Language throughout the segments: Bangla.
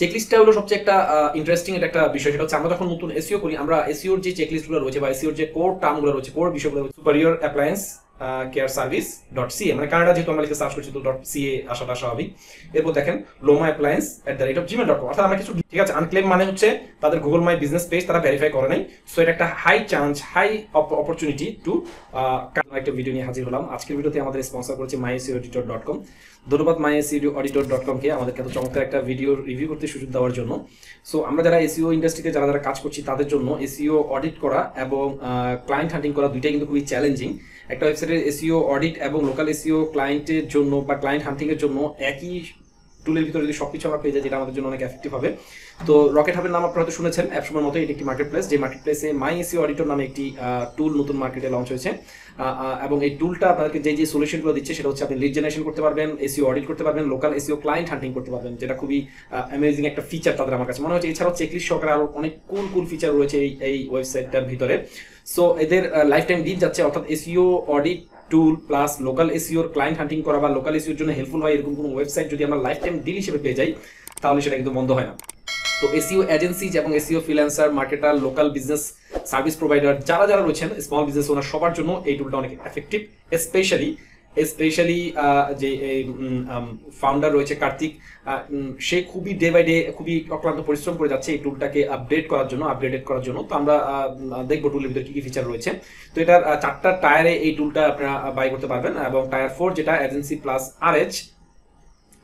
চেকলিস্টটা হলো সবচেয়ে একটা ইন্টারেস্টিং একটা বিষয়। সেটা হচ্ছে আমরা যখন নতুন এসইও করি, আমরা এসইওর যে চেকলিস্টগুলো রয়েছে বা এসইওর যে কোর টার্মগুলো রয়েছে, কোর বিষয়গুলো রয়েছে, superior appliance care service .ca, মানে কানাডা যেহেতু আমরা লিখে সার্চ করছি তো .ca আসাটা স্বাভাবিক। এরপর দেখেন loma@gmail.com, অর্থাৎ আমরা কিছু, ঠিক আছে, আনক্লেম মানে হচ্ছে তাদের গুগল মাই বিজনেস পেজ তারা ভেরিফাই করে নাই। সো এটা একটা high chance, high opportunity to একটা ভিডিও নিয়ে হাজির হলাম। আজকের ভিডিওতে আমাদের স্পন্সর করেছে myseoauditor.com। ধন্যবাদ myseoauditor.com কে আমাদেরকে এত চমৎকার একটা ভিডিও রিভিউ করতে সুযোগ দেওয়ার জন্য। সো আমরা যারা এসইও ইন্ডাস্ট্রিতে যারা কাজ করছি তাদের জন্য এসইও অডিট করা এবং ক্লায়েন্ট হান্টিং করা দুইটাই কিন্তু খুবই চ্যালেঞ্জিং। একটা ওয়েবসাইটের এসইও অডিট এবং লোকাল এসইও ক্লায়েন্টের জন্য বা ক্লায়েন্ট হান্টিং এর জন্য একই টুলের ভিতরে যদি সবকিছু আমরা পেয়ে যাই, যেটা আমাদের জন্য অনেক এফেক্টিভ হবে। তো রকেট হাবের নাম আপনারা হয়তো শুনেছেন, অ্যাপসময়ের মতো এটি একটি মার্কেট প্লেস, যে মার্কেট প্লেসে মাই এসইও অডিটর নামে একটি টুল নতুন মার্কেটে লঞ্চ হয়েছে। এবং এই টুলটা আপনাদেরকে যে সলিউশনগুলো দিচ্ছে সেটা হচ্ছে আপনি লিড জেনারেশন করতে পারবেন, এসইও অডিট করতে পারবেন, লোকাল এসইও ক্লায়েন্ট হান্টিং করতে পারবেন, যেটা খুবই অ্যামেজিং একটা ফিচার তাদের আমার কাছে মনে হচ্ছে। এছাড়াও চেকলিস্ট সহকারে আরো অনেক কুল ফিচার রয়েছে এই ওয়েবসাইটটার ভিতরে। সো এদের লাইফ টাইম ডিল যাচ্ছে, অর্থাৎ এসইও অডিট টুল প্লাস লোকাল এসইওর ক্লায়েন্ট হান্টিং করা বা লোকাল এসইওর জন্য হেল্পফুল হয় এরকম কোনো ওয়েবসাইট যদি আমরা লাইফ টাইম ডিল হিসেবে পেয়ে যাই তাহলে সেটা কিন্তু বন্ধ হয় না। তো এসইও এজেন্সি এবং SEO freelancer, marketer, local business service provider যারা রয়েছেন, স্মল বিজনেস ওনার, সবার জন্য এই টুলটা অনেক এফেক্টিভ। স্পেশালি যে ফাউন্ডার রয়েছে কার্তিক, সে খুবই ডে বাই ডে খুবই অক্লান্ত পরিশ্রম করে যাচ্ছে এই টুলটাকে আপডেটেড করার জন্য। তো আমরা দেখবো টুলের ভিতরে কি ফিচার রয়েছে। তো এটার 4টা টায়ারে এই টুলটা আপনারা বাই করতে পারবেন, এবং টায়ার 4 যেটা এজেন্সি প্লাস RH,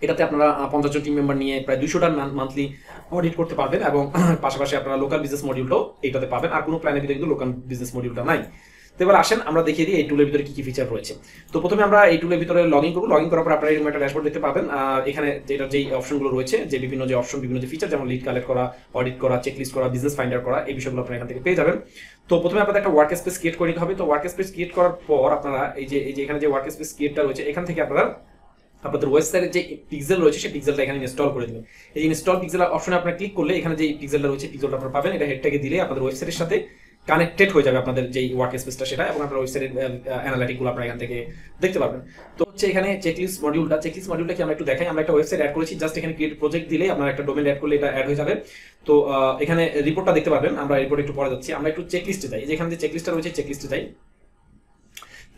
এটাতে আপনারা 50 জন টিম মেম্বার নিয়ে প্রায় 200টা মান্থলি অডিট করতে পারবেন, এবং পাশাপাশি আপনারা লোকাল বিজনেস মডিউলটাও এইটাতে পাবেন। আর কোনো প্ল্যানের ভিতরে কিন্তু লোকাল বিজনেস মডিউলটা নাই। তো এবার আসেন আমরা দেখিয়ে দিই এই টুলের ভিতরে কি ফিচার রয়েছে। তো প্রথমে আমরা এই টুলের ভিতরে লগ ইন করবো। লগ ইন করার পর আপনারা এরকম একটা ড্যাশবোর্ড দেখতে পাবেন। এখানে যেই অপশনগুলো রয়েছে, যে বিভিন্ন যে ফিচার, যেমন লিড কালেক্ট করা, অডিট করা, চেকলিস্ট করা, বিজনেস ফাইন্ডার করা, এই বিষয়গুলো আপনারা এখান থেকে পেয়ে যাবেন। তো প্রথমে আপনাদের একটা ওয়ার্ক স্পেস ক্রিয়েট করে নিতে হবে। তো ওয়ার্ক স্পেস ক্রিয়েট করার পর আপনারা এই যে এখানে যে ওয়ার্ক স্পেস ক্রিয়েটটা রয়েছে, এখান থেকে আপনারা আপনাদের ওয়েবসাইটের যে পিক্সেল রয়েছে সেই পিক্সেলটা এখানে ইনস্টল করে দেবেন। এই ইনস্টল পিক্সেল অপশনে আপনারা ক্লিক করলে এখানে যে পিক্সেলটা রয়েছে পিক্সেলটা আপনারা পাবেন। এটা হেডটাকে দিলে আপনাদের ওয়েবসাইটের সাথে কানেক্টেড হয়ে যাবে আপনাদের যেই ওয়ার্ক স্পেসটা সেটা, এবং আপনার ওয়েবসাইটের অ্যানালিটিকগুলো আপনারা এখান থেকে দেখতে পারবেন। তো হচ্ছে এখানে চেকলিস্ট মডিউলটা কি আমরা একটু দেখাই। আমরা একটা ওয়েবসাইট অ্যাড করেছি, জাস্ট এখানে ক্রিয়েট প্রজেক্ট দিলে আপনারা একটা ডোমেন অ্যাড করলে এটা অ্যাড হয়ে যাবে। তো এখানে রিপোর্টটা দেখতে পারবেন। আমরা রিপোর্ট একটু পরে যাচ্ছি, আমরা একটু চেকলিস্টে যাই। যেখানে যে চেকলিস্টটা রয়েছে চেকলিস্টে যাই।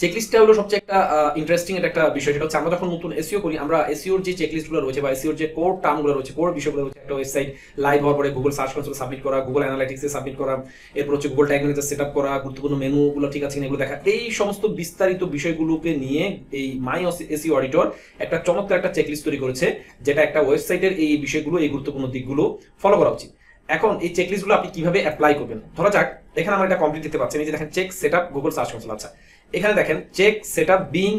চেকলিস্টটা হলো সবচেয়ে একটা ইন্টারেস্টিং একটা বিষয়। সেটা হচ্ছে আমরা যখন নতুন এসইও করি, আমরা এসইওর যে চেকলিস্টগুলো রয়েছে বা এসইওর যে কোর টার্মগুলো রয়েছে, কোর বিষয়গুলো রয়েছে, একটা ওয়েবসাইট লাইভ হওয়ার পরে গুগল সার্চ কনসোলে সাবমিট করা, গুগল অ্যানালিটিক্সে সাবমিট করা, এরপর হচ্ছে গুগল ট্যাগ ম্যানেজার সেটআপ করা, গুরুত্বপূর্ণ মেনুগুলো ঠিক আছে কিনা এগুলো দেখা, এই সমস্ত বিস্তারিত বিষয়গুলোকে নিয়ে এই মাই এসইও অডিটর একটা চমৎকার একটা চেকলিস্ট তৈরি করেছে, যেটা একটা ওয়েবসাইটের এই বিষয়গুলো, এই গুরুত্বপূর্ণ দিকগুলো ফলো করা উচিত। এখন এই চেকলিস্টগুলো আপনি কিভাবে অ্যাপ্লাই করবেন, ধরা যাক এখানে আমরা এটা কমপ্লিট দিতে পারছি। এই যে দেখেন check setup Google search console. আচ্ছা, এখানে দেখেন চেক সেটআপ বিং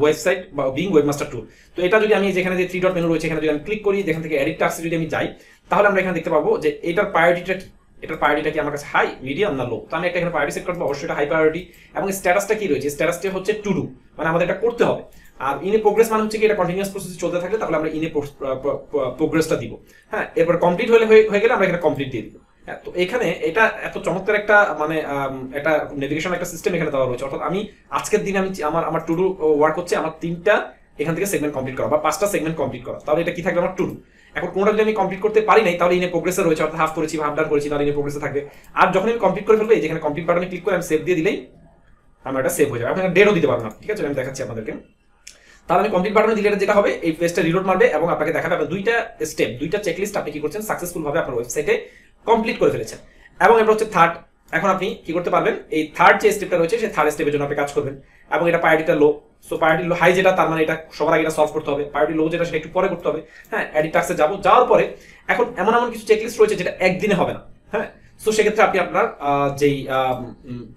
ওয়েবসাইট বা বিং ওয়েবমাস্টার টুল। তো এটা যদি আমি যেখানে যে 3 ডট মেনু রয়েছে এখানে যদি আমি ক্লিক করি, এখান থেকে এডিট টাস্কে যদি আমি যাই, তাহলে আমরা এখানে দেখতে পাবো যে এটার প্রায়োরিটিটা কি। এটার প্রায়োরিটিটা কি আমার কাছে হাই, মিডিয়াম না লো। তো আমি একটা এখানে প্রায়োরিটি সেট করবো, অবশ্যই এটা হাই প্রায়োরিটি। এবং স্ট্যাটাসটা কি রয়েছে, স্ট্যাটাসটা হচ্ছে টু ডু, মানে আমাদের এটা করতে হবে। আর ইনে প্রোগ্রেস মানে হচ্ছে কি এটা কন্টিনিউয়াস প্রসেস চলতে থাকলে তাহলে আমরা ইনে প্রোগ্রেসটা দিব। হ্যাঁ, এরপর কমপ্লিট হয়ে গেলে আমরা এখানে কমপ্লিট দিয়ে দিব। তো এখানে এটা এত চমৎকার একটা মানে একটা নেভিগেশন একটা সিস্টেম এখানে দেওয়া রয়েছে। অর্থাৎ আমি আজকের দিনে আমি আমার টু ডু ওয়ার্ক হচ্ছে আমার 3টা এখান থেকে সেগমেন্ট কমপ্লিট করা বা 5টা সেগমেন্ট কমপ্লিট করা। তাহলে এটা কি থাকবে, আমার টু ডু। এখন কোনটা যদি আমি কমপ্লিট করতে পারি নাই তাহলে ইনে প্রোগ্রেসে রয়েছে, অর্থাৎ হাফ করেছি বা হাফ ডান করেছি, তাহলে ইনে প্রোগ্রেসে থাকবে। আর যখন আমি কমপ্লিট করে ফেলবো, এই যেখানে কমপ্লিট বাটনে ক্লিক করে আমি সেভ দিয়ে দিলেই আমার এটা সেভ হয়ে যাবে। আপনারা ডেটও দিতে পারবেন না, ঠিক আছে, আমি দেখাচ্ছি আপনাদেরকে। তাহলে আমি কমপ্লিট বাটনে দিলে যেটা হবে, এই পেজটা রিলোড মারবে এবং আপনাকে দেখাবে আপনার 2টা স্টেপ, 2টা চেকলিস্ট আপনি কি করছেন সাকসেসফুল ভাবে আপনার ওয়েবসাইটে কমপ্লিট করে ফেলেছেন। এবং এটা হচ্ছে থার্ড। এখন আপনি কি করতে পারবেন, এই থার্ড যে স্টেপটা রয়েছে সেই থার্ড স্টেপের জন্য আপনি কাজ করবেন। এবং এটা প্রায়োরিটিটা লো। সো প্রায়োরিটি লো, হাই যেটা তার মানে এটা সবার আগে এটা সলভ করতে হবে। প্রায়োরিটি লো যেটা সেটা একটু পরে করতে হবে। হ্যাঁ, এডিট টাস্কে যাওয়ার পরে এখন এমন কিছু চেকলিস্ট রয়েছে যেটা একদিনে হবে না। হ্যাঁ, সো সেক্ষেত্রে আপনি আপনার যেই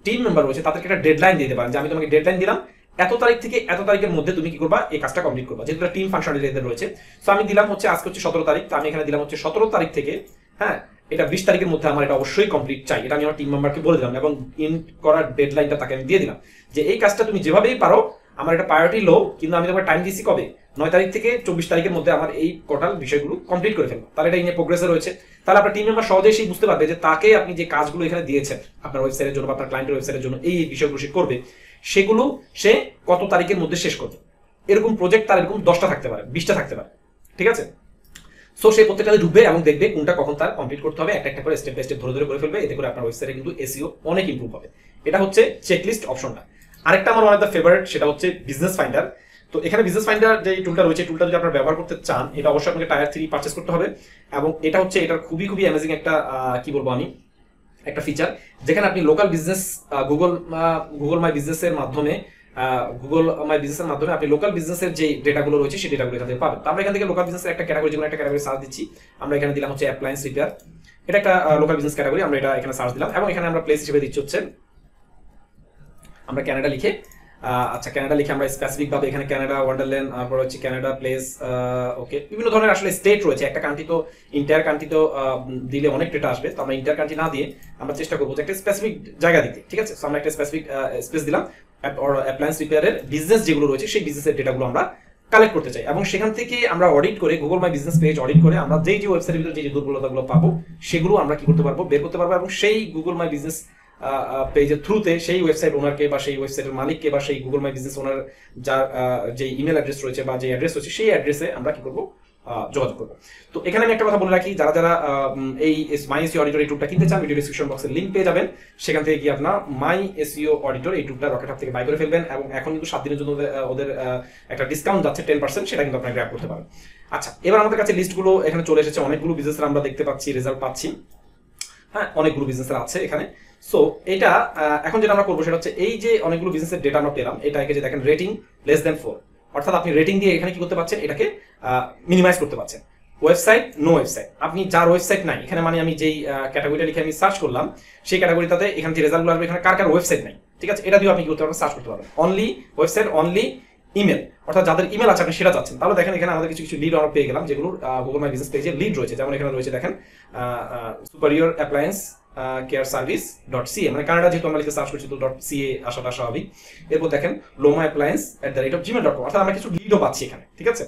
টিম মেম্বার রয়েছে তাদেরকে একটা ডেডলাইন দিতে পারেন, যে আমি তোমাকে ডেডলাইন দিলাম এত তারিখ থেকে এত তারিখের মধ্যে তুমি কি করবা, এই কাজটা কমপ্লিট করবা। যেহেতু টিম ফাংশনালিটি রয়েছে, সো আমি দিলাম হচ্ছে আজকে হচ্ছে 17 তারিখ, তো আমি এখানে দিলাম হচ্ছে 17 তারিখ থেকে, হ্যাঁ, এটা 20 তারিখের মধ্যে আমার এটা অবশ্যই কমপ্লিট চাই। এটা আমি আমার টিম মেম্বারকে বলে দিলাম এবং ইন করার ডেডলাইনটা তাকে আমি দিয়ে দিলাম যে এই কাজটা তুমি যেভাবেই পারো, আমার এটা প্রায়োরিটি লো, কিন্তু আমি তোমার টাইম দিচ্ছি কবে, 9 তারিখ থেকে 24 তারিখের মধ্যে আমার এই টোটাল বিষয়গুলো কমপ্লিট করে ফেলবো। তাহলে এটা ইনে প্রোগ্রেসে রয়েছে। তাহলে আপনার টিম মেম্বার সহজেই সেই বুঝতে পারবে যে তাকে আপনি যে কাজগুলো এখানে দিয়েছেন আপনার ওয়েবসাইটের জন্য বা আপনার ক্লায়েন্টের ওয়েবসাইটের জন্য এই বিষয়গুলো সে করবে, সেগুলো সে কত তারিখের মধ্যে শেষ করবে। এরকম প্রজেক্ট তার এরকম 10টা থাকতে পারে, 20টা থাকতে পারে, ঠিক আছে। সো সে প্রত্যেকটাতে ঢুকবে এবং দেখবে কোনটা কখন তার কমপ্লিট করতে হবে, একটা একটা করে স্টেপ বাই স্টেপ ধরে ধরে করে ফেলবে। এতে করে আপনার ওয়েবসাইটে কিন্তু এসইও অনেক ইমপ্রুভ হবে। এটা হচ্ছে চেকলিস্ট অপশনটা। আরেকটা আমার ওয়ান অফ দ্য ফেভারিট, সেটা হচ্ছে বিজনেস ফাইন্ডার। তো এখানে বিজনেস ফাইন্ডার যে টুলটা রয়েছে, টুলটা যদি আপনারা ব্যবহার করতে চান, এটা অবশ্যই আপনাকে টায়ার 3 পারচেস করতে হবে। এবং এটা হচ্ছে এটার খুবই খুবই অ্যামেজিং একটা কি বলবো আমি, একটা ফিচার, যেখানে আপনি লোকাল বিজনেস গুগল মাই বিজনেসের মাধ্যমে আপনি লোকাল বিজনেসের যে ডেটাগুলো রয়েছে সেই ডেটাগুলো এখান থেকে পাবেন। তো আমরা এখান থেকে লোকাল বিজনেসের একটা ক্যাটাগরি, যেগুলো একটা ক্যাটাগরি সার্চ দিচ্ছি, আমরা এখানে দিলাম হচ্ছে অ্যাপ্লায়েন্স রিপেয়ার। এটা একটা লোকাল বিজনেস ক্যাটাগরি, আমরা এটা এখানে সার্চ দিলাম এবং এখানে আমরা প্লেস হিসেবে দিচ্ছি হচ্ছে আমরা ক্যানাডা লিখে, আচ্ছা ক্যানাডা লিখে আমরা স্পেসিফিক ভাবে এখানে ক্যানাডা ওয়ান্ডারল্যান্ড, তারপর হচ্ছে ক্যানাডা প্লেস, ওকে, বিভিন্ন ধরনের আসলে স্টেট রয়েছে। একটা কান্ট্রি তো ইন্টায়ার কান্ট্রি তো দিলে অনেক ডেটা আসবে, তো আমরা ইন্টায়ার কান্ট্রি না দিয়ে আমরা চেষ্টা করবো যে একটা স্পেসিফিক জায়গা দিতে, ঠিক আছে। আমরা একটা স্পেসিফিক স্পেস দিলাম, অ্যাপ্লায়েন্স রিপেয়ারের বিজনেস যেগুলো রয়েছে সেই বিজনেসের ডেটাগুলো আমরা কালেক্ট করতে চাই, এবং সেখান থেকে আমরা অডিট করে Google my business page audit করে আমরা যেই যে ওয়েবসাইটের ভিতরে যে দুর্বলতাগুলো পাবো সেগুলো আমরা কি করতে পারবো, বের করতে পারবো, এবং সেই গুগল মাই বিজনেস পেজের থ্রুতে সেই ওয়েবসাইট ওনারকে বা সেই ওয়েবসাইটের মালিককে বা সেই গুগল মাই বিজনেস ওনার যার যে ইমেল অ্যাড্রেস রয়েছে বা যে অ্যাড্রেস রয়েছে সেই অ্যাড্রেসে আমরা কি করবো, যোগাযোগ করবো। তো এখানে আমি একটা কথা বলে রাখি, যারা যারা এই মাই এসইও অডিটর এই টুলটা কিনতে চান, ভিডিও ডিসক্রিপশন বক্সে লিঙ্ক পেয়ে যাবেন, সেখান থেকে গিয়ে আপনার মাই এসইও অডিটর এই টুলটা রকেট হাব থেকে বাই করে ফেলবেন, এবং এখন কিন্তু 7 দিনের জন্য ওদের একটা ডিসকাউন্ট যাচ্ছে 10%, সেটা কিন্তু আপনারা গ্র্যাব করতে পারেন। আচ্ছা, এবার আমাদের কাছে লিস্টগুলো এখানে চলে এসেছে, অনেকগুলো বিজনেসের আমরা দেখতে পাচ্ছি, রেজাল্ট পাচ্ছি, হ্যাঁ অনেকগুলো বিজনেসের আছে এখানে। সো এটা এখন যেটা আমরা করবো সেটা হচ্ছে এই যে অনেকগুলো বিজনেসের ডেটা আমরা পেলাম, এটাকে যে দেখেন রেটিং লেস দেন 4, অর্থাৎ আপনি রেটিং দিয়ে এখানে কি করতে পারছেন, এটাকে মিনিমাইজ করতে পারছেন। ওয়েবসাইট, নো ওয়েবসাইট, আপনি যার ওয়েবসাইট নাই, এখানে মানে আমি যেই ক্যাটাগরিটা লিখে আমি সার্চ করলাম সেই ক্যাটাগরিটাতে এখান থেকে রেজাল্টগুলো আসবে, এখানে কার কার ওয়েবসাইট নাই, ঠিক আছে, এটা দিয়ে আপনি কি করতে পারবেন, সার্চ করতে পারবেন। অনলি ওয়েবসাইট, অনলি ইমেল, অর্থাৎ যাদের ইমেল আছে আপনি সেটা চাচ্ছেন। তাহলে দেখেন এখানে আমাদের কিছু কিছু লিড আমরা পেয়ে গেলাম, যেগুলো গুগল মাই বিজনেস পেজে লিড রয়েছে। যেমন এখানে রয়েছে দেখেন superior appliance care service dot CA, মানে কানাডা যেহেতু আমরা লিখে সার্চ করছি তো ডট সিএ আসাটা স্বাভাবিক। এরপর দেখেন লোমা অ্যাপ্লায়েন্স @gmail.com, অর্থাৎ আমরা কিছু লিডও পাচ্ছি এখানে, ঠিক আছে।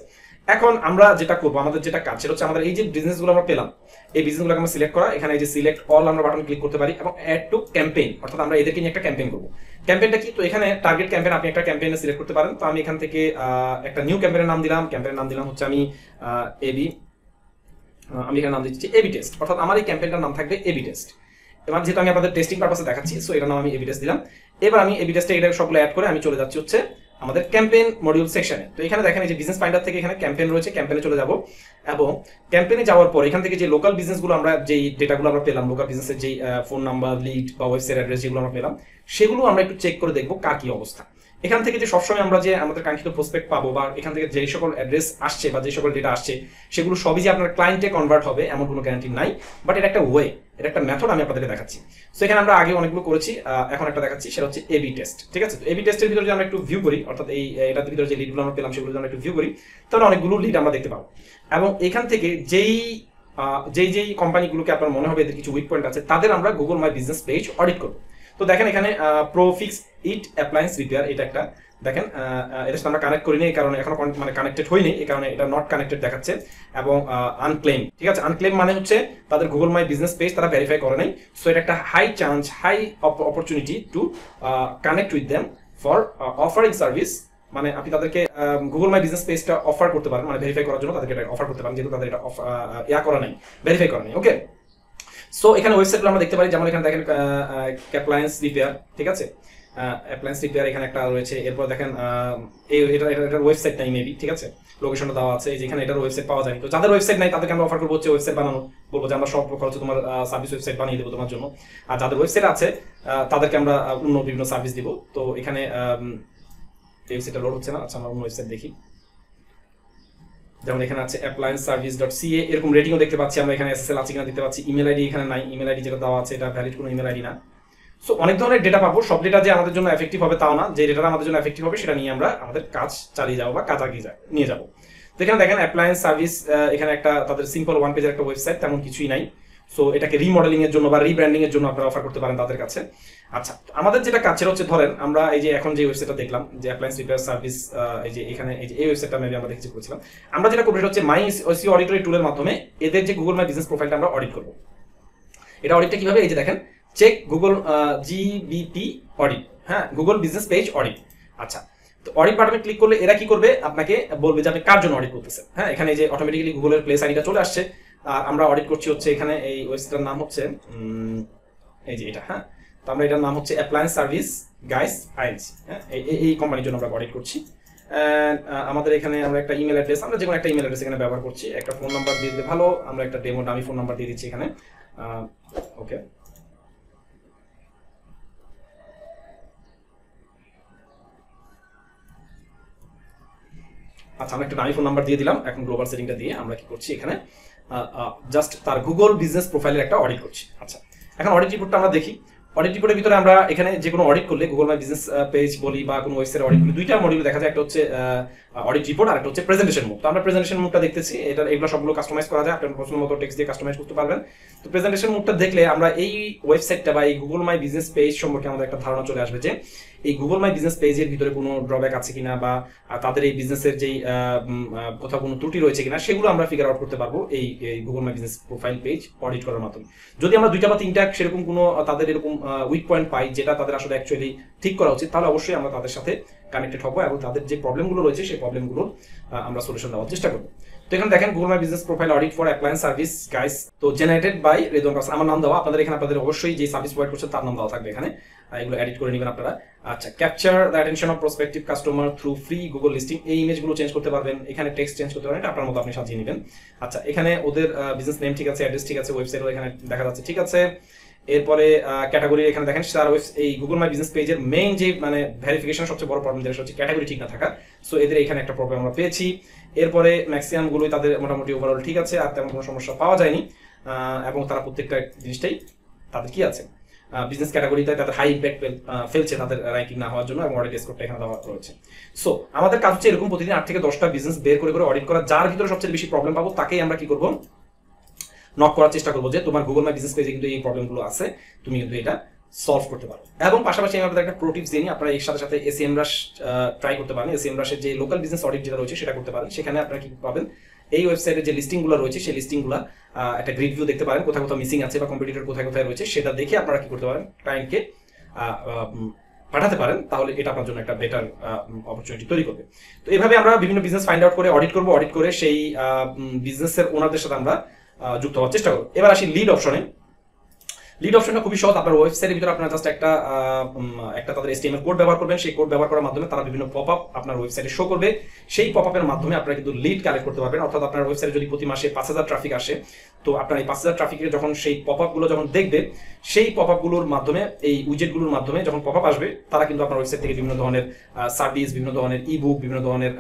এখন আমরা যেটা করবো, আমাদের যেটা কাজ সেটা হচ্ছে আমাদের এই যে বিজনেসগুলো আমরা পেলাম, এই বিজনেসগুলোকে আমরা সিলেক্ট করা, এখানে এই যে সিলেক্ট অল আমরা বাটন ক্লিক করতে পারি, এবং অ্যাড টু ক্যাম্পেইন, অর্থাৎ আমরা এদেরকে নিয়ে একটা ক্যাম্পেইন করবো। ক্যাম্পেইনটা কি, তো এখানে টার্গেট ক্যাম্পেইন, আপনি একটা ক্যাম্পেইনে সিলেক্ট করতে পারেন। তো আমি এখান থেকে একটা নিউ ক্যাম্পেইনের নাম দিলাম, ক্যাম্পেইনের নাম দিলাম হচ্ছে আমি এখানে নাম দিচ্ছি এবি টেস্ট, অর্থাৎ আমার এই ক্যাম্পেইনটার নাম থাকবে এবি টেস্ট। এবার যেহেতু আমি আপনাদের টেস্টিং পারপাসে দেখাচ্ছি, সো এটার নাম আমি এবি টেস্ট দিলাম। এবার আমি এবি টেস্টে এটা সবগুলো অ্যাড করে আমি চলে যাচ্ছি হচ্ছে আমাদের ক্যাম্পেইন মডিউল সেকশনে। তো এখানে দেখেন এই যে বিজনেস ফাইন্ডার থেকে এখানে ক্যাম্পেইন রয়েছে, ক্যাম্পেইনে চলে যাব, এবং ক্যাম্পেইনে যাওয়ার পর এখান থেকে যে লোকাল বিজনেসগুলো আমরা যেই ডেটাগুলো আমরা পেলাম, লোকাল বিজনেসের যেই ফোন নাম্বার, লিড বা ওয়েবসাইট অ্যাড্রেস যেগুলো আমরা পেলাম, সেগুলো আমরা একটু চেক করে দেখবো কার কি অবস্থা। এখান থেকে যে সবসময় আমরা যে আমাদের কাঙ্ক্ষিত প্রসপেক্ট পাবো, বা এখান থেকে যে সকল অ্যাড্রেস আসছে বা যে সকল ডেটা আসছে, সেগুলো সবই যে আপনার ক্লায়েন্টে কনভার্ট হবে এমন কোনো গ্যারান্টি নাই, বাট এটা একটা ওয়ে, এটা একটা মেথড আমি আপনাদেরকে দেখাচ্ছি। সো এখানে আমরা আগে অনেকগুলো করেছি, এখন একটা দেখাচ্ছি, সেটা হচ্ছে এবি টেস্ট, ঠিক আছে। তো এবি টেস্টের ভিতরে যদি আমরা একটু ভিউ করি, অর্থাৎ এটার ভিতরে যে লিডগুলো আমরা পেলাম সেগুলো যদি আমরা একটু ভিউ করি, তাহলে অনেকগুলো লিড আমরা দেখতে পাবো, এবং এখান থেকে যেই কোম্পানিগুলোকে আপনার মনে হবে এদের কিছু উইক পয়েন্ট আছে, তাদের আমরা Google my business page audit করবো। তো দেখেন এখানে প্রোফিক্স ইট অ্যাপ্লায়েন্স রিপেয়ার, এটা একটা দেখেন, এটার সাথে আমরা কানেক্ট করিনি, এই কারণে এখনো মানে কানেক্টেড হয়নি, এই কারণে এটা নট কানেক্টেড দেখাচ্ছে, এবং আনক্লেম, ঠিক আছে। আনক্লেম মানে হচ্ছে তাদের গুগল মাই বিজনেস পেজ তারা ভেরিফাই করে নাই, সো এটা একটা high chance, high opportunity to connect with them for offering service, মানে আপনি তাদেরকে গুগল মাই বিজনেস পেজটা অফার করতে পারেন, মানে ভেরিফাই করার জন্য তাদেরকে এটা অফার করতে পারেন, যেহেতু তাদের এটা করা নাই, ভেরিফাই করা নাই, ওকে। সো এখানে ওয়েবসাইটগুলো আমরা দেখতে পারি, যেমন এখানে দেখেন অ্যাপ্লায়েন্স রিপেয়ার, ঠিক আছে, অ্যাপ্লায়েন্স রিপেয়ার এখানে একটা রয়েছে। এরপর দেখেন এটার ওয়েবসাইট নাই মেবি, ঠিক আছে, লোকেশনটা দেওয়া আছে, যেখানে এটার ওয়েবসাইট পাওয়া যায়। তো যাদের ওয়েবসাইট নাই তাদেরকে আমরা অফার করবো হচ্ছে ওয়েবসাইট বানানো, বলবো যে আমরা সব প্রকার হচ্ছে তোমার সার্ভিস ওয়েবসাইট বানিয়ে দেবো তোমার জন্য। আর যাদের ওয়েবসাইট আছে তাদেরকে আমরা অন্য বিভিন্ন সার্ভিস দিব। তো এখানে ওয়েবসাইটটা লোড হচ্ছে না, আচ্ছা আমরা অন্য ওয়েবসাইট দেখি, যেমন এখানে আছে applianceservice.ca, এরকম রেটিংও দেখতে পাচ্ছি আমরা, এখানে এসএসএল আছে কিনা দেখতে পাচ্ছি, ইমেল আইডি এখানে নাই, ইমেল আইডি যেটা দেওয়া আছে এটা ভ্যালিড কোনো ইমেল আইডি না। সো অনেক ধরনের ডেটা পাবো, সব ডেটা যে আমাদের জন্য এফেক্টিভ হবে তাও না, যে ডেটাটা আমাদের জন্য এফেক্টিভ হবে সেটা নিয়ে আমরা আমাদের কাজ চালিয়ে যাবো বা কাজ আগিয়ে নিয়ে যাবো। তো এখানে দেখেন অ্যাপ্লায়েন্স সার্ভিস, এখানে একটা তাদের সিম্পল ওয়ান পেজের একটা ওয়েবসাইট, তেমন কিছুই নাই। সো এটাকে রিমডেলিং এর জন্য বা রিব্র্যান্ডিং এর জন্য আপনারা অফার করতে পারেন তাদের কাছে। আচ্ছা, আমাদের যেটা কাজ সেটা হচ্ছে ধরেন আমরা এই যে এখন যে ওয়েবসাইটটা দেখলাম, যে অ্যাপ্লায়েন্স রিপেয়ার সার্ভিস, এই যে এখানে এই ওয়েবসাইটটা মেবি আমরা দেখেছি করেছিলাম, আমরা যেটা করবো সেটা হচ্ছে মাই এসইও অডিটর টুলের মাধ্যমে এদের যে গুগল মাই বিজনেস প্রোফাইলটা আমরা অডিট করবো। এটা অডিটটা কিভাবে, এই যে দেখেন চেক গুগল জিবিপি অডিট, হ্যাঁ গুগল বিজনেস পেজ অডিট। আচ্ছা, তো অডিট বাটনে ক্লিক করলে এরা কি করবে, আপনাকে বলবে যে আপনি কার জন্য অডিট করতেছেন। হ্যাঁ, এখানে যে অটোমেটিক্যালি গুগলের প্লেস আইডিটা চলে আসছে, আর আমরা অডিট করছি হচ্ছে এখানে এই ওয়েবসাইটের নাম হচ্ছে এই যে এটা। হ্যাঁ, তো আমরা এটার নাম হচ্ছে অ্যাপ্লায়েন্স সার্ভিস গাইস আইএনসি। হ্যাঁ, এই কোম্পানির জন্য আমরা অডিট করছি। আমাদের এখানে আমরা একটা ইমেল অ্যাড্রেস, আমরা যে কোনো একটা ইমেল অ্যাড্রেস এখানে ব্যবহার করছি, একটা ফোন নাম্বার দিয়ে দিলে ভালো, আমরা একটা ডেমো ডামি ফোন নাম্বার দিয়ে দিচ্ছি এখানে। ওকে, আচ্ছা, আমরা একটা ডামি ফোন নাম্বার দিয়ে দিলাম। এখন গ্লোবাল সেটিংটা দিয়ে আমরা কি করছি এখানে জাস্ট তার গুগল বিজনেস প্রোফাইলের একটা অডিট করছি। আচ্ছা, এখন অডিট রিপোর্টটা আমরা দেখি। অডিট রিপোর্টের ভিতরে আমরা এখানে যে কোনো অডিট করলে, গুগল মাই বিজনেস পেজ বলি বা কোনো ওয়েবসাইট অডিট করি, দুইটা মডিউল দেখা যায়, একটা হচ্ছে অডিট রিপোর্ট আর একটা হচ্ছে প্রেজেন্টেশন মুড। তো আমরা প্রেজেন্টেশন মুডটা দেখতেছি, এগুলো সবগুলো কাস্টমাইজ করা যায়, আপনার পছন্দ মতো টেক্সট দিয়ে কাস্টমাইজ করতে পারবেন। তো প্রেজেন্টেশন মুডটা দেখলে আমরা এই ওয়েবসাইটটা বা এই গুগল মাই বিজনেস পেজ সম্পর্কে আমাদের একটা ধারণা চলে আসবে যে এই গুগল মাই বিজনেস পেজের ভিতরে কোনো ড্রব্যাক আছে কিনা, বা তাদের এই বিজনেসের যেই কোথাও কোনো ত্রুটি রয়েছে কিনা, সেগুলো আমরা ফিগার আউট করতে পারবো এই Google my business profile page audit করার মাধ্যমে। যদি আমরা দুইটা বা তিনটা সেরকম কোনো তাদের এরকম উইক পয়েন্ট পাই যেটা তাদের আসলে অ্যাকচুয়ালি ঠিক করা উচিত, তাহলে অবশ্যই আমরা তাদের সাথে কানেক্টেড হবো এবং তাদের যে প্রবলেমগুলো রয়েছে সেই প্রবলেমগুলো আমরা সলিউশন দেওয়ার চেষ্টা করবো। তো এখানে দেখেন Google my business profile audit for appliance service guys, তো জেনারেটেড বাই রেদওয়ান কাসেম, আমার নাম দেওয়া। আপনাদের এখানে আপনাদের অবশ্যই যে সার্ভিস প্রোভাইড করছে তার নাম দেওয়া থাকবে এখানে, এগুলো এডিট করে নেবেন আপনারা। আচ্ছা, capture the attention of prospective customer through free Google listing, এই ইমেজগুলো চেঞ্জ করতে পারবেন, এখানে টেক্সট চেঞ্জ করতে পারবেন, এটা আপনার মতো আপনি সাজিয়ে নেবেন। আচ্ছা, এখানে ওদের বিজনেস নেম ঠিক আছে, অ্যাড্রেস ঠিক আছে, ওয়েবসাইটও এখানে দেখা যাচ্ছে ঠিক আছে। এরপরে ক্যাটাগরি এখানে দেখেন, এই গুগল মাই বিজনেস পেজের মেইন যে মানে ভেরিফিকেশন সবচেয়ে বড় প্রবলেম যেটা হচ্ছে ক্যাটাগরি ঠিক না থাকা। সো এদের এখানে একটা প্রবলেম আমরা পেয়েছি। এরপরে ম্যাক্সিমাম গুলোই তাদের মোটামুটি ওভারঅল ঠিক আছে, আর তেমন কোনো সমস্যা পাওয়া যায়নি, এবং তারা প্রত্যেকটা জিনিসটাই তাদের কি আছে বিজনেস ক্যাটাগরিতে তাদের হাই ইম্প্যাক্ট ফেলছে তাদের র্যাঙ্কিং না হওয়ার জন্য, এবং অডিট স্কোরটা এখানে দেওয়া রয়েছে। সো আমাদের কাজ হচ্ছে এরকম প্রতিদিন 8 থেকে 10টা বিজনেস বের করে করে অডিট করা, যার ভিতরে সবচেয়ে বেশি প্রবলেম পাবো তাকেই আমরা কি করবো, নক করার চেষ্টা করবো যে তোমার গুগল মাই বিজনেস পেজে কিন্তু এই প্রবলেমগুলো আছে, তুমি কিন্তু এটা সলভ করতে পারো। এবং পাশাপাশি আমি আপনাদের একটা প্রো টিপস দিয়ে নিই, আপনারা এর সাথে সাথে এসএমরাশ ট্রাই করতে পারেন। এসএমরাশের যে লোকাল বিজনেস অডিট যেটা রয়েছে সেটা করতে পারেন। সেখানে আপনারা কি পাবেন, এই ওয়েবসাইটে যে লিস্টিংগুলো রয়েছে সেই লিস্টিংগুলো একটা গ্রিড ভিউ দেখতে পারেন, কোথায় কোথাও মিসিং আছে বা কম্পিটিটর কোথায় কোথায় রয়েছে সেটা দেখে আপনারা কি করতে পারেন, ক্লায়েন্টকে পাঠাতে পারেন, তাহলে এটা আপনার জন্য একটা বেটার অপরচুনিটি তৈরি করবে। তো এইভাবে আমরা বিভিন্ন বিজনেস ফাইন্ড আউট করে অডিট করবো, অডিট করে সেই বিজনেসের ওনারদের সাথে আমরা যুক্ত হওয়ার চেষ্টা করবো। এবার আসি লিড অপশনে। লিড অপশনটা খুবই সহজ, আপনার ওয়েবসাইটের ভিতরে আপনারা জাস্ট একটা তাদের HTML কোড ব্যবহার করবেন, সেই কোড ব্যবহার করার মাধ্যমে তারা বিভিন্ন পপআপ আপনার ওয়েবসাইটে শো করবে, সেই পপআপের মাধ্যমে আপনারা কিন্তু লিড কালেক্ট করতে পারবেন। অর্থাৎ আপনার ওয়েবসাইটে যদি প্রতি মাসে 5000 ট্রাফিক আসে, তো আপনার এই 5000 ট্রাফিকের যখন সেই পপআপগুলো যখন দেখবে, সেই পপআপগুলোর মাধ্যমে, এই উইজেটগুলোর মাধ্যমে যখন পপআপ আসবে, তারা কিন্তু আপনার ওয়েবসাইট থেকে বিভিন্ন ধরনের সার্ভিস, বিভিন্ন ধরনের ইবুক, বিভিন্ন ধরনের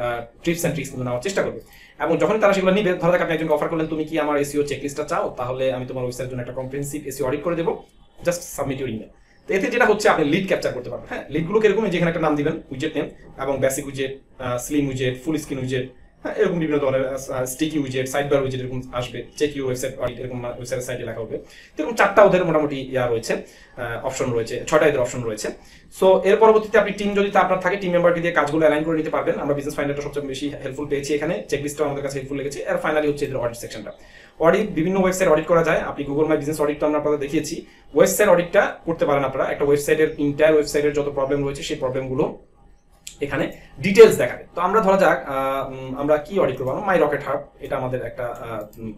টিপস অ্যান্ড ট্রিক্স কিন্তু নেওয়ার চেষ্টা করবে। এবং যখন তারা সেগুলো নিবে, ধরো আপনি একজনকে অফার করলেন, তুমি কি আমার এসইও চেকলিস্টটা চাও, তাহলে আমি তোমার ওয়েবসাইটের জন্য একটা কম্প্রিহেনসিভ এসইও অডিট করে দেবো, জাস্ট সাবমিট ইউর ইমেল। তো এতে যেটা হচ্ছে, আপনি লিড ক্যাপচার করতে পারবেন। হ্যাঁ, লিডগুলো কিরকম, যেখানে একটা নাম দিবেন, উইজেট নেম, এবং বেসিক উইজেট, স্লিম উইজেট, ফুল স্ক্রিন উইজেট, হ্যাঁ, এরকম বিভিন্ন ধরনের স্টিকি উইজেট, সাইড বার উইজেট এরকম আসবে, চেক ইউর ওয়েবসাইট অডিট এরকম ওয়েবসাইটের সাইডে লেখা হবে। এরকম 4টা ওদের মোটামুটি রয়েছে, অপশন রয়েছে, 6টা এদের অপশন রয়েছে। সো এর পরবর্তীতে আপনি টিম যদি আপনার থাকে, টিম মেম্বারকে দিয়ে কাজগুলো অ্যালাইন করে নিতে পারবেন। আমরা বিজনেস ফাইন্ডারটা সবচেয়ে বেশি হেল্পফুল পেয়েছি এখানে, চেকলিস্টটাও আমাদের কাছে হেল্পফুল লেগেছে। আর ফাইনালি হচ্ছে এদের অডিট সেকশনটা। অডিট, বিভিন্ন ওয়েবসাইট অডিট করা যায়। আপনি গুগল মাই বিজনেস অডিটটা আমরা আপনাদের দেখিয়েছি, ওয়েবসাইট অডিটটা করতে পারেন আপনারা। একটা ওয়েবসাইটের ইন্টায়ার ওয়েবসাইটের যত প্রবলেম রয়েছে সেই প্রবলেমগুলো এখানে ডিটেলস দেখাবে। তো আমরা ধরা যাক আমরা কি অডিট করবো, মাই রকেট হাব, এটা আমাদের একটা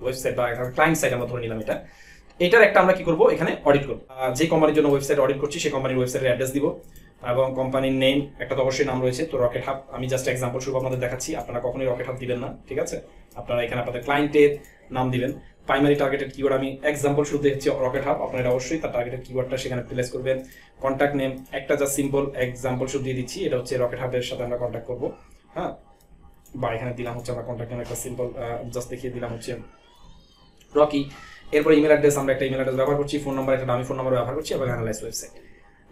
ওয়েবসাইট বা একটা ক্লায়েন্ট সাইট আমরা ধরে নিলাম। এটার একটা আমরা কি করবো, এখানে অডিট করবো। যে কোম্পানির জন্য ওয়েবসাইট অডিট করছি সেই কোম্পানির ওয়েবসাইটের অ্যাড্রেস দিব, এবং কোম্পানির নেম একটা তো অবশ্যই নাম রয়েছে। তো রকেট হাব আমি জাস্ট এক্সাম্পল স্বরূপ আপনাদের দেখাচ্ছি, আপনারা কখনোই রকেট হাব দিবেন না, ঠিক আছে? আপনারা এখানে আপনাদের ক্লায়েন্টের নাম দিবেন। প্রাইমারি টার্গেটেড কিওয়ার্ড আমি এক্সাম্পল শুরু দেখছি রকেট হাব, আপনারা অবশ্যই তার টার্গেটেড কিওয়ার্ডটা সেখানে প্লেস করবেন। কন্ট্যাক্ট নেম একটা জাস্ট সিম্পল এক্সাম্পল শুরু দিয়ে দিচ্ছি, এটা হচ্ছে রকেট হাবের সাথে আমরা কন্ট্যাক্ট করবো। হ্যাঁ, বা এখানে দিলাম হচ্ছে আমরা কন্ট্যাক্ট নেম একটা সিম্পল জাস্ট দেখিয়ে দিলাম হচ্ছে রকি। এরপর ইমেল অ্যাড্রেস, আমরা একটা ইমেল অ্যাড্রেস ব্যবহার করছি, ফোন নাম্বার একটা দামি ফোন নাম্বার ব্যবহার করছি, এবং অ্যানালাইজ ওয়েবসাইট।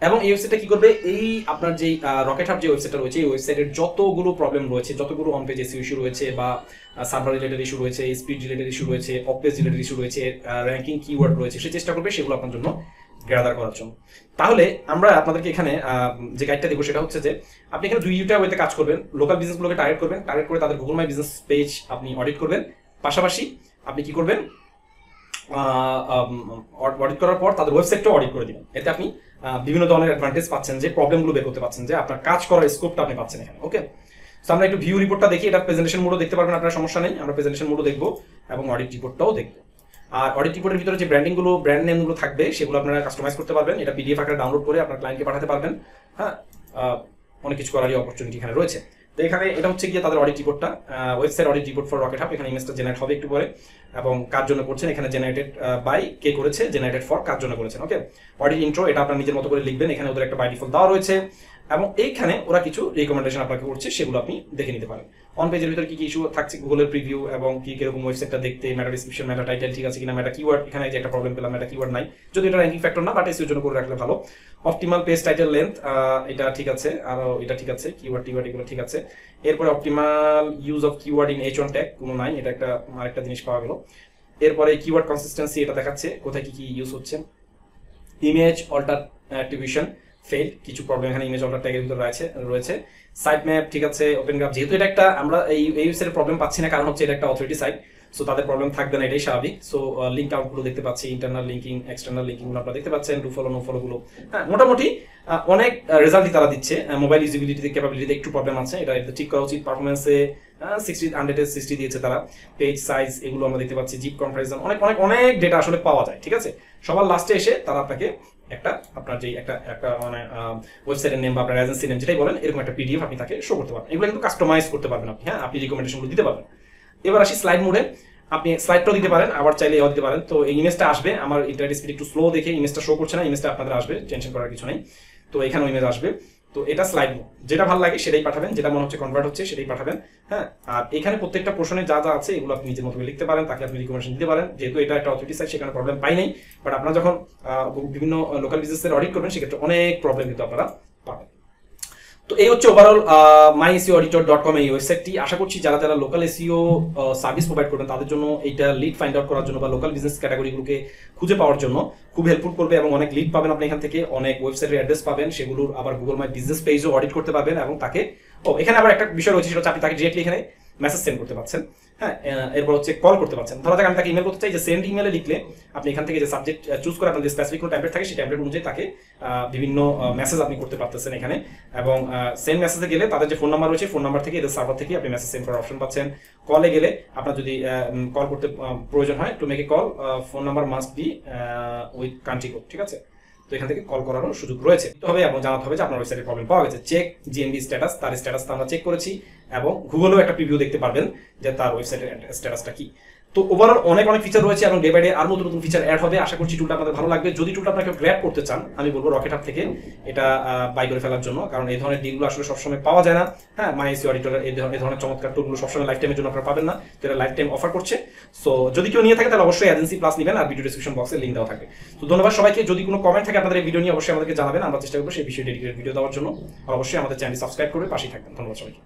এবং এই ওয়েবসাইটটা কি করবে, এই আপনার যে রকেট হাব যে ওয়েবসাইটটা রয়েছে, এই ওয়েবসাইটের যতগুলো প্রবলেম রয়েছে, যতগুলো অন পেজ ইস্যু রয়েছে, বা সার্ভার রিলেটেড ইস্যু রয়েছে, স্পিড রিলেটেড ইস্যু রয়েছে, অফ পেজ রিলেটেড ইস্যু রয়েছে, র্যাঙ্কিং কিওয়ার্ড রয়েছে, সে চেষ্টা করবে সেগুলো আপনার জন্য গ্যাদার করার জন্য। তাহলে আমরা আপনাদেরকে এখানে যে গাইডটা দেবো সেটা হচ্ছে যে আপনি এখানে দুইটা ওয়েতে কাজ করবেন। লোকাল বিজনেসগুলোকে টার্গেট করবেন, টার্গেট করে তাদের গুগল মাই বিজনেস পেজ আপনি অডিট করবেন। পাশাপাশি আপনি কি করবেন, অডিট করার পর তাদের ওয়েবসাইটটাও অডিট করে দিবেন। এতে আপনি বিভিন্ন ধরনের অ্যাডভান্টেজ পাচ্ছেন, যে প্রবলেমগুলো বের করতে পাচ্ছেন, যে আপনার কাজ করার স্কোপটা আপনি পাচ্ছেন এখানে। ওকে, তো আমরা একটু ভিউ রিপোর্টটা দেখি। এটা প্রেজেন্টেশন মোডও দেখতে পারবেন, আপনার সমস্যা নেই। আমরা প্রেজেন্টেশন মোডও দেখবো এবং অডিট রিপোর্টটাও দেখবো। আর অডিট রিপোর্টের ভিতরে যে ব্র্যান্ড নেমগুলো থাকবে সেগুলো আপনারা কাস্টমাইজ করতে পারবেন। এটা পিডিএফ আকারে ডাউনলোড করে আপনার ক্লায়েন্টকে পাঠাতে পারবেন। হ্যাঁ, অনেক কিছু করারই অপরচুনিটি এখানে রয়েছে। তো এখানে এটা হচ্ছে গিয়ে তাদের অডিট রিপোর্টটা, website audit report for rocket hub. এখানে ইমেজটা জেনারেট হবে একটু পরে, এবং কার জন্য করছেন এখানে জেনারেটেড বাই কে করেছে, জেনারেটেড ফর কার জন্য করেছেন। ওকে, অডিট ইন্ট্রো এটা আপনার নিজের মতো করে লিখবেন। এখানে ওদের একটা বাই ডিফল্ট দেওয়া রয়েছে, এবং এইখানে ওরা কিছু রিকমেন্ডেশন আপনাকে করছে, সেগুলো আপনি দেখে নিতে পারেন। অন পেজের ভিতরে কি কি ইস্যু থাকছে, গুগলের প্রিভিউ এবং কি কিরকম ওয়েবসাইটটা দেখতে, মেটা ডিসক্রিপশন, মেটা টাইটেল ঠিক আছে কিনা, মেটা কিওয়ার্ড, এখানে যে একটা প্রবলেম পেলাম, মেটা কিওয়ার্ড নাই, যদি এটা র্যাঙ্কিং ফ্যাক্টর না, বাট এসইওর জন্য করে রাখলে ভালো। অপটিমাল পেজ টাইটেল লেন্থ, এটা ঠিক আছে, আর এটা ঠিক আছে, কিওয়ার্ড টিওয়ার্ড এগুলো ঠিক আছে। এরপরে optimal use of keyword in H1 tag কোনো নাই, এটা একটা আরেকটা জিনিস পাওয়া গেল। এরপরে কিওয়ার্ড কনসিস্টেন্সি, এটা দেখাচ্ছে কোথায় কি কি ইউজ হচ্ছে। ইমেজ অল্টার অ্যাট্রিবিউশন ফেইল, কিছু প্রবলেম এখানে ইমেজ অল্টার ট্যাগের ভিতরে রয়েছে। সাইট ম্যাপ ঠিক আছে। ওপেন গ্রাফ, যেহেতু এটা একটা আমরা এই ওয়েবসাইটের প্রবলেম পাচ্ছি না, কারণ হচ্ছে এটা একটা অথরিটি সাইট, সো তাদের প্রবলেম থাকবে না, এটাই স্বাভাবিক। সো লিঙ্ক আউটগুলো দেখতে পাচ্ছি, ইন্টারনাল লিঙ্কিং, এক্সটার্নাল লিঙ্কিংগুলো আপনারা দেখতে পাচ্ছেন, ডু ফলো নো ফলো গুলো। হ্যাঁ, মোটামুটি অনেক রেজাল্টই তারা দিচ্ছে। মোবাইল ইউজিবিলিটিতে, ক্যাপাবিলিটিতে একটু প্রবলেম আছে, এটা ঠিক করা উচিত। পারফরমেন্সে 60 দিয়েছে তারা। পেজ সাইজ এগুলো আমরা দেখতে পাচ্ছি, জিপ কম্পারিজন, অনেক অনেক অনেক ডেটা আসলে পাওয়া যায়। ঠিক আছে, সবার লাস্টে এসে তারা আপনাকে একটা আপনার যে একটা মানে ওয়েবসাইটের নেম বা আপনার এজেন্সি নেম যেটাই বলেন, এরকম একটা পিডিএফ আপনি তাকে শো করতে পারবেন। এগুলো কিন্তু কাস্টমাইজ করতে পারবেন আপনি। হ্যাঁ, আপনি রিকমেন্ডেশনগুলো দিতে পারবেন। এবার আসি স্লাইড মোডে। আপনি স্লাইডটাও দিতে পারেন, আবার চাইলে এও দিতে পারেন। তো এই ইমেজটা আসবে, আমার ইন্টারনেট স্পিড একটু স্লো দেখে ইমেজটা শো করছে না, ইমেজটা আপনাদের আসবে, টেনশন করার কিছু নেই। তো এখানেও ইমেজ আসবে। তো এটা স্লাইড মোড, যেটা ভালো লাগে সেটাই পাঠাবেন, যেটা মনে হচ্ছে কনভার্ট হচ্ছে সেটাই পাঠাবেন। হ্যাঁ, আর এখানে প্রত্যেকটা পোর্শনে যা যা আছে এগুলো আপনি নিজের মতো করে লিখতে পারেন, তাকে আপনি রিকমেন্ডেশন দিতে পারেন। যেহেতু এটা একটা অথরিটি সাইট, সেখানে প্রবলেম পাই নাই, বাট আপনারা যখন বিভিন্ন লোকাল বিজনেসের অডিট করবেন সেক্ষেত্রে অনেক প্রবলেম কিন্তু আপনারা পাবেন। তো এই হচ্ছে ওভারঅল myseoauditor.com এই ওয়েবসাইটটি। আশা করছি যারা যারা লোকাল এসইও সার্ভিস প্রোভাইড করবেন তাদের জন্য এইটা লিড ফাইন্ড আউট করার জন্য বা লোকাল বিজনেস ক্যাটাগরিগুলোকে খুঁজে পাওয়ার জন্য খুব হেল্পফুল করবে, এবং অনেক লিড পাবেন আপনি এখান থেকে, অনেক ওয়েবসাইটের অ্যাড্রেস পাবেন, সেগুলোর আবার গুগল মাই বিজনেস পেজও অডিট করতে পারবেন, এবং তাকে এখানে আবার একটা বিষয় রয়েছে, সেটা হচ্ছে আপনি তাকে ডিরেক্টলি এখানে মেসেজ সেন্ড করতে পারছেন। হ্যাঁ, এরপর হচ্ছে কল করতে পারছেন। ধরা যাক আমি তাকে ইমেল করতে চাই, যে সেন্ড ইমেলে লিখলে আপনি এখান থেকে যে সাবজেক্ট চুজ করে আপনার যে স্পেসিফিক কোনো ট্যাবলেট থাকে সেই ট্যাবলেট অনুযায়ী তাকে বিভিন্ন মেসেজ আপনি করতে পারতেছেন এখানে, এবং সেন্ড মেসেজে গেলে তাদের যে ফোন নাম্বার রয়েছে, ফোন নাম্বার থেকে এদের সার্ভার থেকে আপনি মেসেজ সেন্ড করার অপশন পাচ্ছেন। কলে গেলে আপনার যদি কল করতে প্রয়োজন হয়, to make a call phone number must be with country code. ঠিক আছে, তো এখান থেকে কল করারও সুযোগ রয়েছে। তবে এবং জানাতে হবে যে আপনার ওয়েবসাইটে প্রবলেম পাওয়া গেছে। চেক জিএমবি স্ট্যাটাস, তার স্ট্যাটাসটা আমরা চেক করেছি, এবং গুগলেও একটা প্রিভিউ দেখতে পারবেন যে তার ওয়েবসাইটের স্ট্যাটাসটা কি। তো ওভারঅল অনেক অনেক ফিচার রয়েছে, এবং ডে বাই ডে আর নতুন নতুন ফিচার অ্যাড হবে। আশা করছি টুলটা আপনাদের ভালো লাগবে। যদি টুলটা আপনাকে গ্র্যাব করতে চান, আমি বলবো রকেট হাব থেকে এটা বাই করে ফেলার জন্য, কারণ এই ধরনের ডিলগুলো আসলে সবসময় পাওয়া যায় না। হ্যাঁ, MySEO অডিটরের এই ধরনের চমৎকার টুলগুলো সবসময় লাইফ টাইমের জন্য আপনারা পাবেন না, তো এটা লাইফ টাইম অফার করছে। সো যদি কেউ নিয়ে থাকে তাহলে অবশ্যই এজেন্সি প্লাস নেবেন, আর ভিডিও ডিসক্রিপশন বক্সে লিঙ্ক দেওয়া থাকবে। তো ধন্যবাদ সবাইকে। যদি কোনো কমেন্ট থাকে আপনাদের এই ভিডিও নিয়ে অবশ্যই আমাদেরকে জানাবেন, আমরা চেষ্টা করবো সেই বিষয়ে ডেডিকেটেড ভিডিও দেওয়ার জন্য। আর অবশ্যই আমাদের চ্যানেল সাবস্ক্রাইব করবে, পাশেই থাকবেন। ধন্যবাদ সবাইকে।